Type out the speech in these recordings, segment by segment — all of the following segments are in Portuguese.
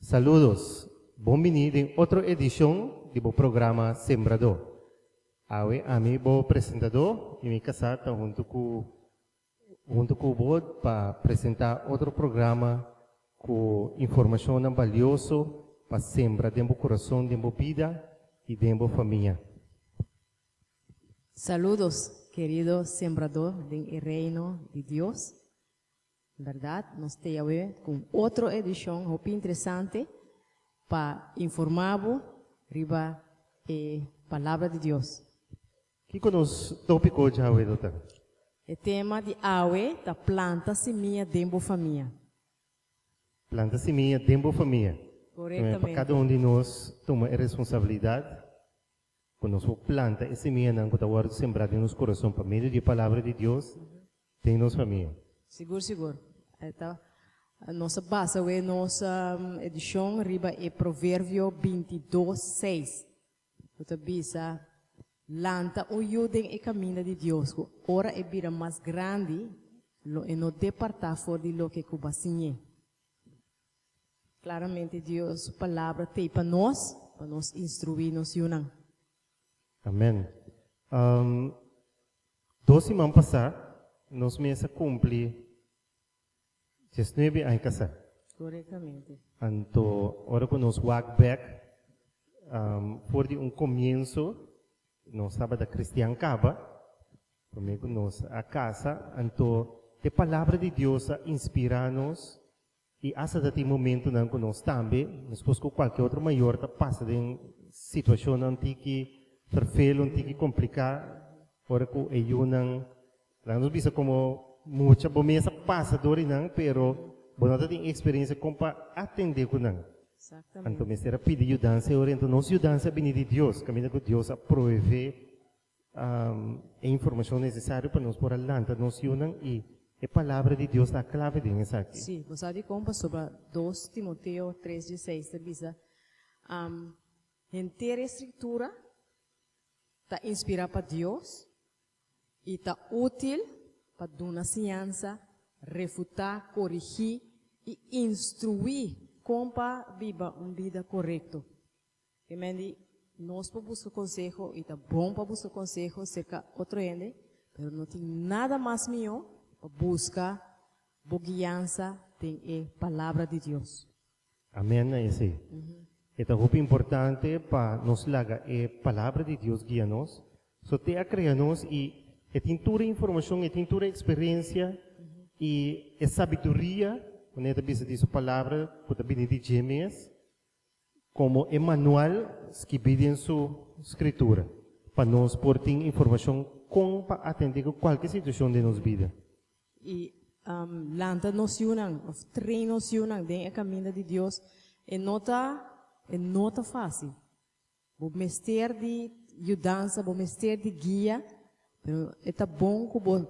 Saludos, bem-vindo em outra edição do programa Sembrador. Awe, amigo apresentador, e me casar junto com o board para apresentar outro programa com informação valiosa para sembrar dentro do coração, dentro da vida e dentro da família. Saludos, querido sembrador del reino de Dios. Verdade, nós temos com outra edição muito interessante para informar riba a palavra de Deus. Que conosco tópico de Awe, doutor? O tema de Awe da planta semente dentro da família. Planta semente dentro da família. Corretamente. Para cada de nós toma a responsabilidade. Quando nós planta essa semente, nós vamos sembrar dentro do nosso coração para meio da palavra de Deus, tem nossa família. Seguro. Então, a nossa base é nossa edição riba é Provérbio 22:6. Você bisa lanta o judem e caminho de Deus. Ora é bira mais grande e não departar fora de lo que cubasinhe. Claramente Deus palavra tem para nós instruir nos yunang. Amém. 2 semanas passadas, nós mesa cumpre 19 anos casar. Corretamente. Então, agora que nós walk back, por de começo, nós estava da Cristian Caba, comigo nós a casa, então, a palavra de Deus inspira-nos e até desse momento que nós também, depois que qualquer outro maior passa em situação antiga, perfeito, antiga, complicada, agora que eu não, nós vimos como muita promessa passa dori não, pero nós temos experiência como para atender com não. Exatamente. Então, nós temos pedir ajuda, ora então nossa ajuda vem de Deus, caminho que Deus provê a informação necessária para nós por adiante, nós unam e a palavra de Deus está clave nisso aqui. Sim, você sabe como sobre 2 Timoteo 3:16 diz, inteira escritura está inspirada para Deus e está útil para dar ciência, refutar, corrigir e instruir como para viver uma vida correta. E nós para buscar conselho e está bom para buscar conselho cerca outro gente, mas não tem nada mais melhor para buscar boa guiança tem a palavra de Deus. Amém, é isso. É muito importante para nos lagar a palavra de Deus guia-nos, só te a criar-nos e tem toda a informação, tem toda a experiência e a sabedoria, quando a gente diz a palavra, que vem de Gêmeas, como o manual que vem em sua escritura, para nós ter informação como para atender qualquer situação de nossa vida. E lanta nos yunang, treino nos yunang, dentro do caminho de Deus, é nota fácil. O mestre de ajudança, o mestre de guia, pero é bom como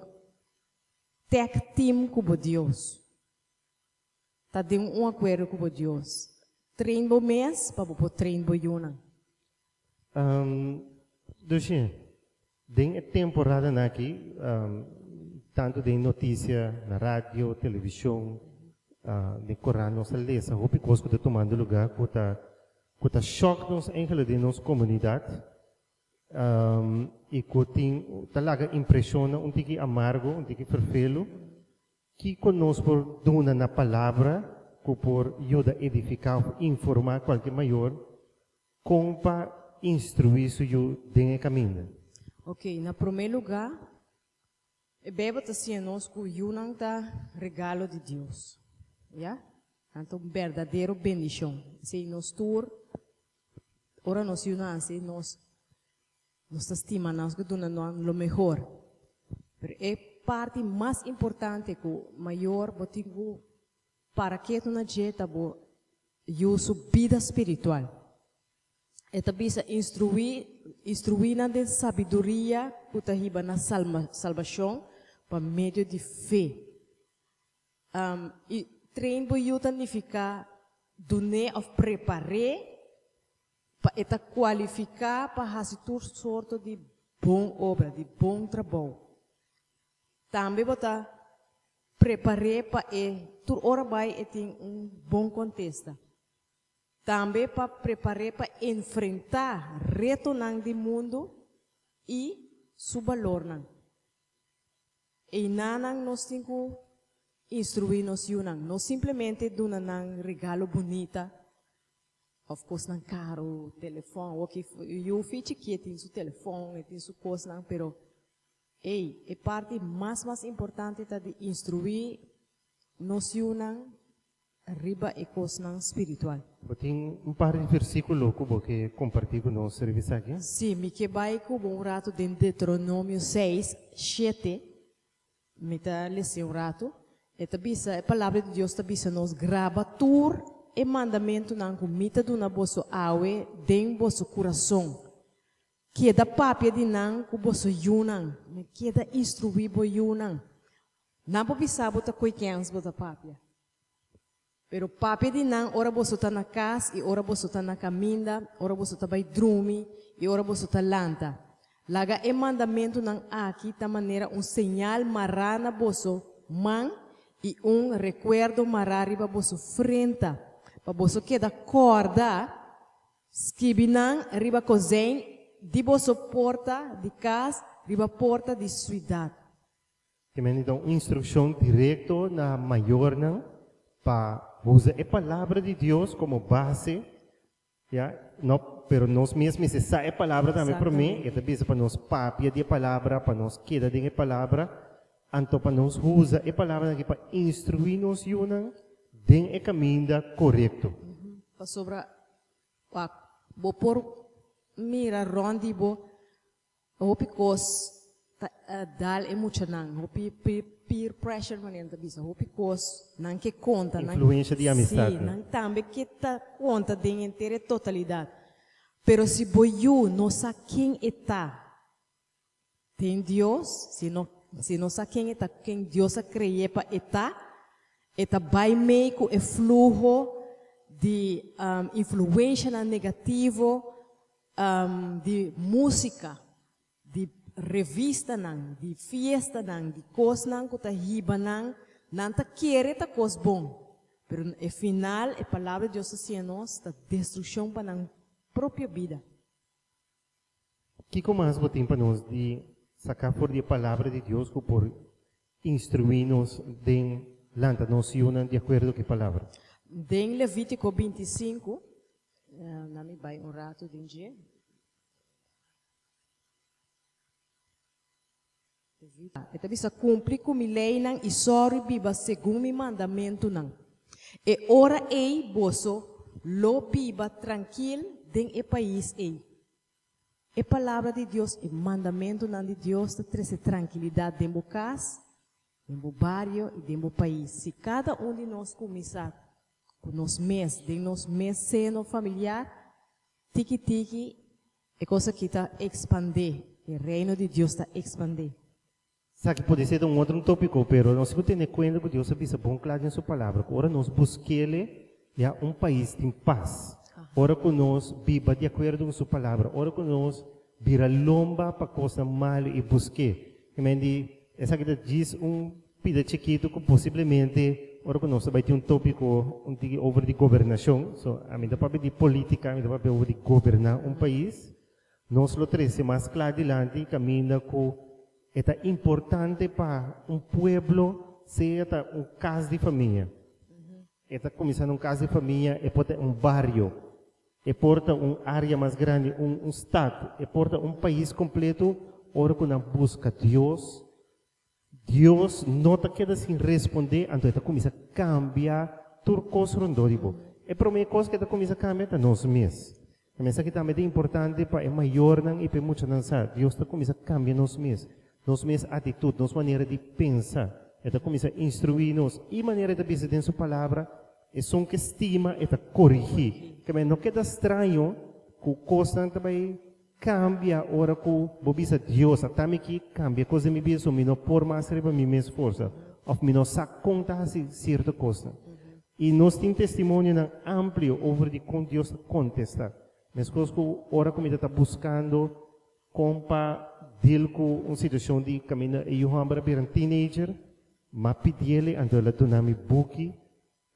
tech team com Deus. Tá de acordo com Deus. Treino o mês para o treino o yunang. Doce, dentro da temporada aqui, tanto de notícia na rádio, televisão, de Corão, nossa lesa, o picos que está tomando lugar, que está choque nos enkele de nossa comunidade, e que tem talaga impressiona tique amargo, tique vervelo, que conosco por dona na palavra, que por ajuda a edificar, informar qualquer maior, como para instruir o dentro do caminho. Ok, na primeiro lugar, beba tá assim nós que o yunang tá regalo de Deus, já? Então verdadeiro bendição. Se nós tur, ora nós yunang assim nós estima nós que dona lo melhor. Pero é parte mais importante que o maior botigo para que tu na jeta bo uso vida espiritual. É também instruir na de sabedoria que tá riba na salvação por meio de fé. E treino yuta significa donar ou preparar para qualificar para fazer toda sorte de boa obra, de bom trabalho. Também botar preparar para toda hora vai ter bom contexto. também para preparar para enfrentar reto nang do mundo e su valor nang. E nanang nós temos que instruir nos yunang, não simplesmente duna nang regalo bonita, of course nang caro, telefone, o que eu fiz que tem seu telefone, tem sua coisa nang, pero é parte mais importante tá de instruir nos yunang riba e coisa nang espiritual. Tem par de versículos que eu quero compartilhar com nós serviço aqui. Sim, me que vai com um rato de Deuteronômio 6, 7, me tá lendo um rato. A palavra de Deus está nos grava tur e mandamento não comita do na vosso awe den vosso coração. Que da papia de não com vosso yunang, que da instruir bo yunang. Não pode saber ta coi quem bota papia. Pero papia de não ora vosso ta na casa e ora vosso ta na caminda, ora vosso ta vai drumi e ora vosso ta lanta. Laga e mandamento não aqui ta maneira sinal marana vosso man e recuerdo marari para vosso frente, para vosso que da corda, esquibinan riba cozen, de vosso porta de casa, riba porta de cidade. Que me dá uma instrução direta na maior não para usar a palavra de Deus como base, já, não, pero nós mesmos essa é a palavra também para mim, é também para nós papia de palavra, para nós queda de palavra. Anto para nós usa a palavra aqui para instruir nos yunang den e caminho correto. Para sobre bo por mira rondi bo hopi cos dal emocionang hopi peer pressure manen bisa hopi cos nan que conta influência de amistade. Sim, nan também que tá conta den inteira totalidade. Pero se boiu não sa quem está tem Deus, se não sabe quem Deus a criou para eta vai meio com o fluxo de influência negativa, de música, de revista, de festa, de coisa que está riba, não está querendo tá coisa bom. Mas no final, a palavra de Deus assim nós está destruição para a própria vida. Que como mais botem para nós de sacar fora a palavra de Deus que por instruir-nos de lanta nos yunang de acordo com a palavra. Em Levítico 25, não me vai rato de dia. Então, bisa cumprir com lei nang isori biba segundo mi mandamento nang. E ora ei boso lo biba tranquil den e país ei. A palavra de Deus, o mandamento de Deus, traz tranquilidade dentro da casa, dentro do bairro e dentro do país. Se cada de nós começar com nos mês, de nos mês seno familiar, tiki-tiki, é coisa que está expandir. O reino de Deus está expandir. Sabe, pode ser outro tópico, pero nós temos que ter conta que Deus avisa bom claro em sua palavra. Agora nós busquemos país em paz. Ora que nós viva de acordo com sua palavra. Ora que nós vira lomba para coisa mal e busque. Essa que diz pida chiquito que possivelmente ora que nós vai ter tópico over de governação. So, a mim dá para de política, a mim dá para over de governar país. Nós lo trece mais claro dilante caminho que é importante para pueblo ser casa de família. Está começando casa de família e pode barrio. E porta área mais grande, estado, e porta país completo, ora que não busca Deus, Deus não está queda sem responder, então está começa a cambiar tudo coisa rondoribo. E para mim, coisa que está começa a cambiar é nós mesmos. A mensagem que também é importante para é maior e para muitos não sabe. Deus está começa a cambiar nós mesmos, atitude, nossa maneira de pensar. Está começa a instruir-nos e maneira de pensar em sua palavra. É só que estima e corrigir. Que não queda estranho que coisa também cambia ora que bobisa Deus até que cambia coisa me biso me não por mais para mim mesmo força ou me não sabe contar certa coisa. E nós temos testemunho amplo over de como Deus contesta. Mas coisa que ora como está buscando compa deal com uma situação de caminho e eu para um teenager, mas pedir-lhe ando lá do nome Buki.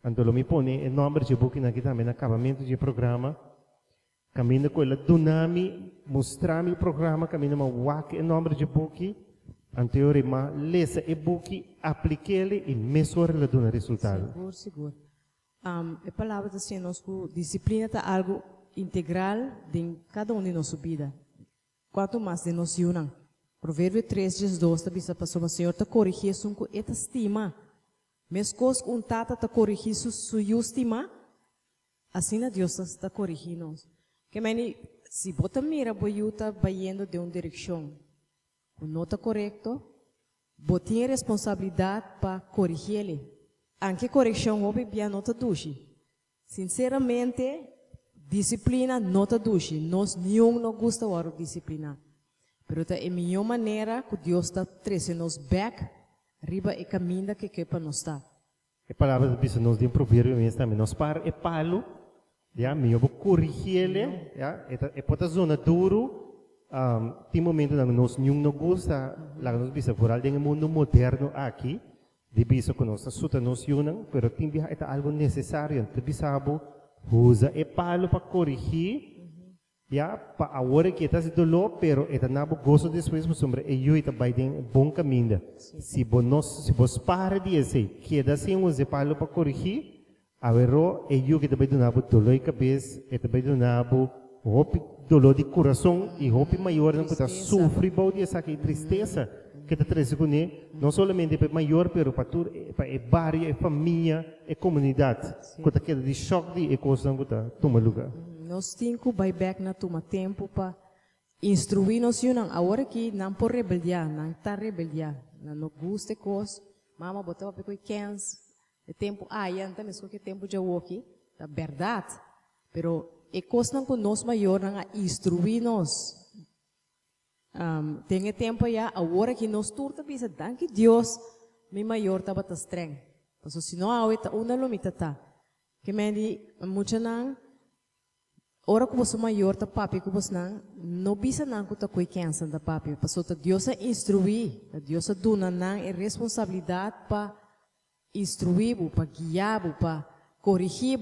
Então, me põe o nome de book aqui também no acabamento do programa. Caminho com ela, donami, mostrar-me o programa, caminho uma wak o nome de book. Anterior, mas lesa e book, aplique-ele e mesura ele dona resultado. Seguro, seguro. A palavra está assim, nossa disciplina está algo integral em cada de nossa vida. Quanto mais de nós unam. Provérbio 3:12 está bisa passou, o Senhor está corrigindo com esta estima. Mesmo que um tata está corrigindo sua estima, assim Deus está corrigindo. Que meni, se bota mira, boiuta, indo de uma direção, não está correto, botinha responsabilidade para corrigir ele. Anche correção houve bem não está duche. Sinceramente, disciplina não está duche. Nós nenhum não gosta de disciplina. Pero é a melhor maneira que Deus está trazendo nos back, riba e caminho que para nós está. A palavra de bisa nos de provérbio mesmo também. Nós par é palo, já, me vou corrigir ele, já, é pota zona duro. Tem momento que nós não gosta, lá nós bisa por algo no mundo moderno aqui, de bisa que nós suta nos unam, pero tem bia é algo necessário, de bisa usa é palo para corrigir. Ya, pa agora que está se dolor, pero está na gozo depois por sombra e eu está vai em bom caminho. Se vos para de esse, queda sem usa palo para corrigir, avero e eu que está vai donar dolor de cabeça, está vai donar dolor de coração e roupa maior não está sofre bom essa que tristeza que está trazendo com ele, não somente para maior, pero para tudo, para a barrio, a família, a comunidade, que está queda de choque de coisa que está toma lugar. Nós temos que ir back na toma tempo para instruir nós yun agora que não por rebeldia, não está rebeldia, não gosta coisa, mama botava para que cans, o tempo ainda mesmo que tempo já aqui, é verdade, pero é coisa não que nós maior não instruir nós. Tem tempo já agora que nós turta bisa, danke Deus, me maior estava tá streng, porque se não há outra uma lomita tá, que me di muito não ora que você maior tá papi que você não bisa não que tá coi cansa da papi, passou tá Deus a instruir, Deus a dona não é responsabilidade para instruir, para guiar, para corrigir,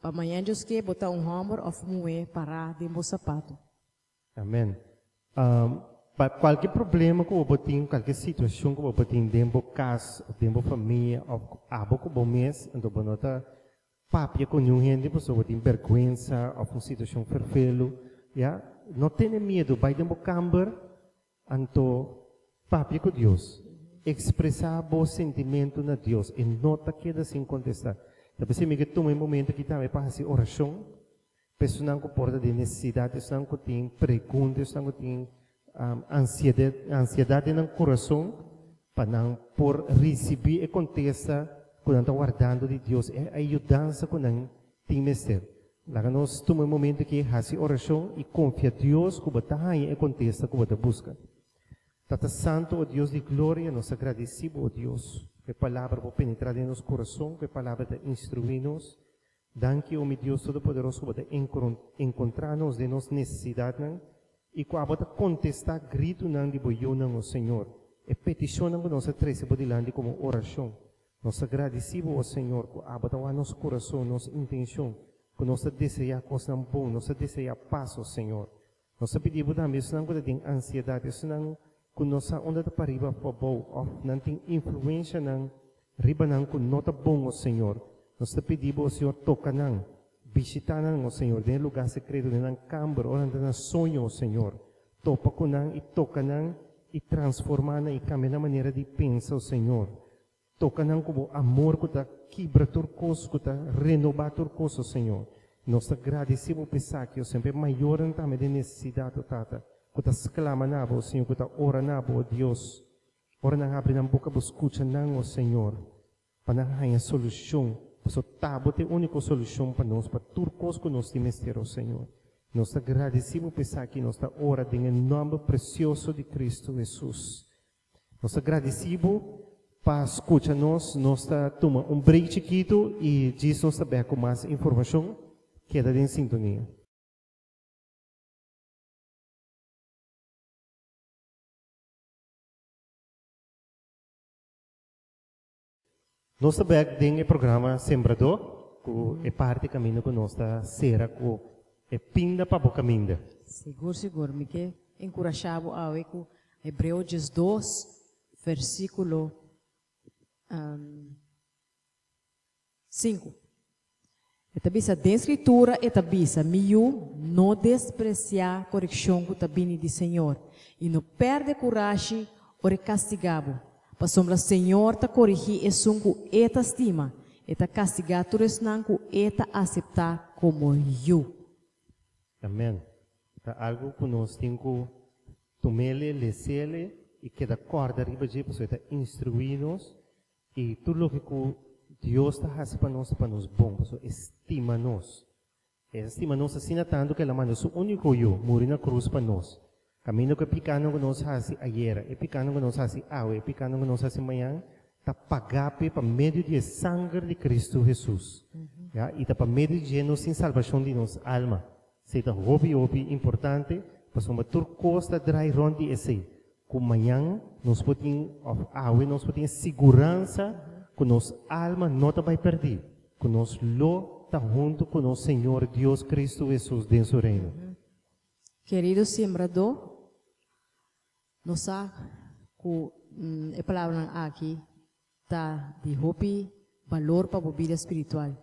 para amanhã Deus quer botar hammer of moer parar dentro do sapato. Amém. Qualquer problema que você tem, qualquer situação que você tem dentro da casa, dentro da família, ou abo que você mês, então você nota papi com um gente, você tem vergonha, ou uma situação fervelo, já, não tenha medo, vai dentro da câmara, então papi com Deus, expressar o sentimento na Deus e nota queda sem contestar. Então você me que toma um momento que também para fazer oração, pessoas que porta de necessidade, pessoas que têm perguntas, pessoas que têm ansiedade no coração, para não por receber e contestar quando está guardando de Deus, é a ajudança que não tem mestre. Lá nós tomamos um momento que faz oração e confia em Deus que você tem e contesta que você busca. Tata Santo, o Deus de glória, nós agradecemos, a Deus, que a palavra vai penetrar em nosso coração, que a palavra vai instruir-nos. Danke, meu Deus Todo-Poderoso, para encontrar-nos de nossa necessidade e que a contestar grito de boiô no Senhor. E peticionamos nossa trece bodilante como oração. Nós agradecemos ao Senhor que a nosso coração, nossa intenção, que nós desejamos coisa boa, nós desejamos paz ao Senhor. Nós pedimos também, se não tem ansiedade, se não que nossa onda para riba para bom, não tem influência, não riba não que nota bom ao Senhor. Nós pedimos ao Senhor toca não, visitar não ao Senhor, em lugar secreto, em câmara, ou em sonho ao Senhor. Topa com não e toca não e transformar não e cambiar na maneira de pensar ao Senhor. Toca não como amor que está quebra turcos, que está renovar turcos ao Senhor. Nós agradecemos pensar que eu sempre maior também de necessidade tata, que está exclama na o Senhor, que está ora na o Deus, ora na abre na boca escuta não ao Senhor, para não ganhar solução. Só tabo tem única solução para nós, para turcos que nós temos ter ao Senhor. Nós agradecemos pensar que nós está ora em nome precioso de Cristo Jesus. Nós agradecemos para escutar nós está toma break chiquito e diz nós saber com mais informação, queda em sintonia. Nós também tem o programa Sembrador, que é parte do caminho que nós está será que é pinda para o caminho. Seguro, me que encorajado a com Hebreus 2, versículo 5. Etabisa de escritura, etabisa, miu não despreciar a correção que tabini de Senhor e não perde coragem ou castigado. Para sombra Senhor ta corrigir e sunku eta estima, eta castigar tu resnanku eta aceitar como eu. Amém. Tá algo que nós temos que tomar, ler e que da corda arriba de pessoa está instruir-nos e tudo o que Deus está fazendo para nós bom, pessoa estima-nos. Estima-nos assim tanto que ela manda o único eu morrer na cruz para nós. Caminho que picando que nós fazemos ayer, e picando que nós fazemos hoje, e picando que nós fazemos amanhã, está pagado para meio de sangue de Cristo Jesus. E está para meio de nós em salvação de nossa alma. Se está hobby importante, para uma turcosta dry rondi esse. Com amanhã nós podemos hoje nós podemos segurança que nossa alma não vai perder, que nós lo está junto com nosso Senhor Deus Cristo Jesus dentro do reino. Querido sembrador, nós sabemos que a palavra aqui está de hobby valor para a vida espiritual.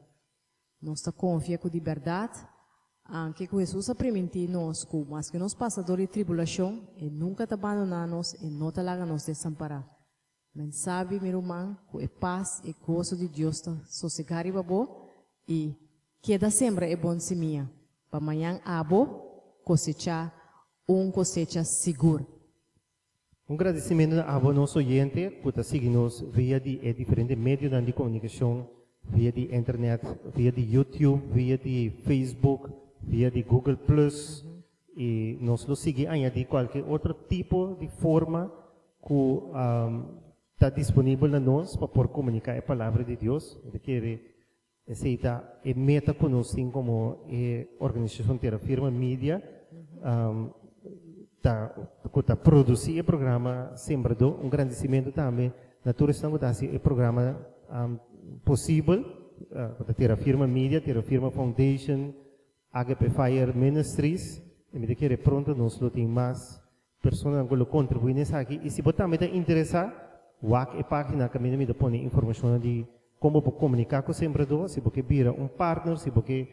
Nós está confiando de verdade. Anche que Jesus a permitir nós, mas que nós passadores de tribulação, e nunca te abandonar nós, e não te larga nós desamparar. Mas sabe, meu irmão, que é paz e gozo de Deus está sossegar e babo, e queda sempre é bom se minha. Para amanhã, abo, cosecha seguro. Agradecimento a nosso oyente, que está seguindo via de diferentes meios de comunicação, via de internet, via de YouTube, via de Facebook, via de Google Plus, e nós lo seguimos añadir qualquer outro tipo de forma que está disponível na nós para poder comunicar a palavra de Deus. Que aceita e meta conosco como organização Terra Firma Mídia, está produzir o programa Sembrador. Agradecimento também na toda esta o programa possível da Terra Firma Mídia, Terra Firma Foundation, Agape Fire Ministries, e me quer pronto nós temos mais pessoas que contribuem nessa aqui. E se você também está interessado, a página que me põe informação de como comunicar com o sembrador, se você vira partner, se você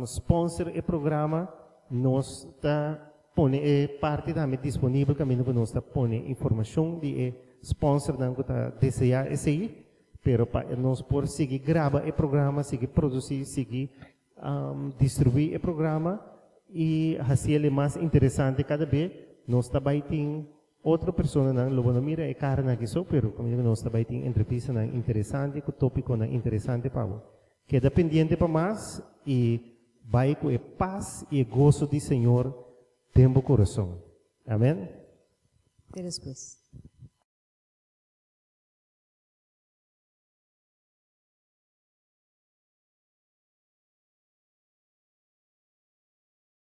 sponsor o programa, nós está põe parte também disponível, que nós está põe informação de sponsor que está desejar esse aí, pero para nós por seguir gravar o programa, seguir produzir, seguir distribuir o programa e fazer ele mais interessante cada vez. Nós também temos outra pessoa não lo mira é cara aqui só, pero como nós também temos entrevista interessante, com tópico interessante para você. Queda pendente para mais e vai com a paz e gozo do Senhor dentro do coração. Amém? Até depois.